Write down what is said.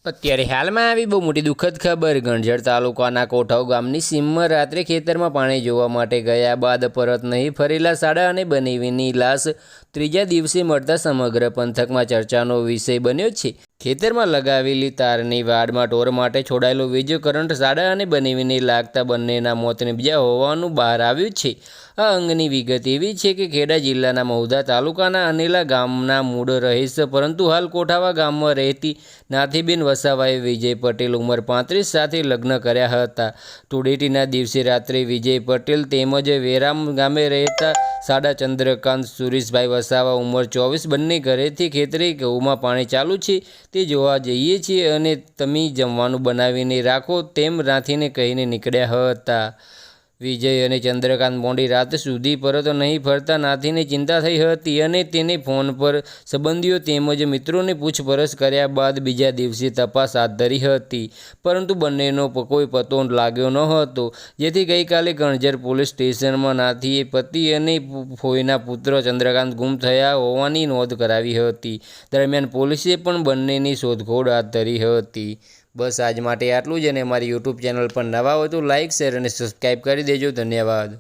અત્યારે હાલમાં આવી બહુ મોટી દુઃખદ ખબર। ગણજર તાલુકાના કોઠાવ ગામની સીમમાં રાત્રે ખેતરમાં પાણી જોવા માટે ગયા બાદ પરત નહીં ફરેલા સાડા અને બનેવીની લાશ ત્રીજા દિવસે મળતા સમગ્ર પંથકમાં ચર્ચાનો વિષય બન્યો છે। ખેતરમાં લગાવેલી તારની વાડમાં ઢોર માટે છોડાયેલો વીજ કરંટ સાડા અને બનેવીને લાગતા બંનેના મોત નીપજ્યા હોવાનું બહાર આવ્યું છે। આ અંગની વિગત એવી છે કે ખેડા જિલ્લાના મહુધા તાલુકાના અનેલા ગામના મૂળ રહીશ પરંતુ હાલ કોઠાવા ગામમાં રહેતી નાથીબેન વસાવાએ વિજય પટેલ ઉંમર 35 સાથે લગ્ન કર્યા હતા। ધૂળેટીના દિવસે રાત્રે વિજય પટેલ તેમજ વેરામ ગામે રહેતા સાડા ચંદ્રકાંત સુરેશભાઈ વસાવા ઉંમર 24 બંને ઘરેથી ખેતરે ઘઉંમાં પાણી ચાલુ છે તે જોવા જઈએ છીએ અને તમે જમવાનું બનાવીને રાખો તેમ નાથીને કહીને નીકળ્યા હતા। વિજય અને ચંદ્રકાંત મોડી રાત સુધી પરત નહીં ફરતા નાથીને ચિંતા થઈ હતી અને તેને ફોન પર સંબંધીઓ તેમજ મિત્રોને પૂછપરછ કર્યા બાદ બીજા દિવસે તપાસ હાથ ધરી હતી પરંતુ બંનેનો કોઈ પતો લાગ્યો ન હતો, જેથી ગઈકાલે ગણજર પોલીસ સ્ટેશનમાં નાથીએ પતિ અને ફોઈના પુત્ર ચંદ્રકાંત ગુમ થયા હોવાની નોંધ કરાવી હતી। દરમિયાન પોલીસે પણ બંનેની શોધખોળ હાથ ધરી હતી। બસ આજ માટે આટલું જ અને અમારી યુટ્યુબ ચેનલ પર નવા હોય તો લાઇક, શેર અને સબસ્ક્રાઈબ કરી દેજો। ધન્યવાદ।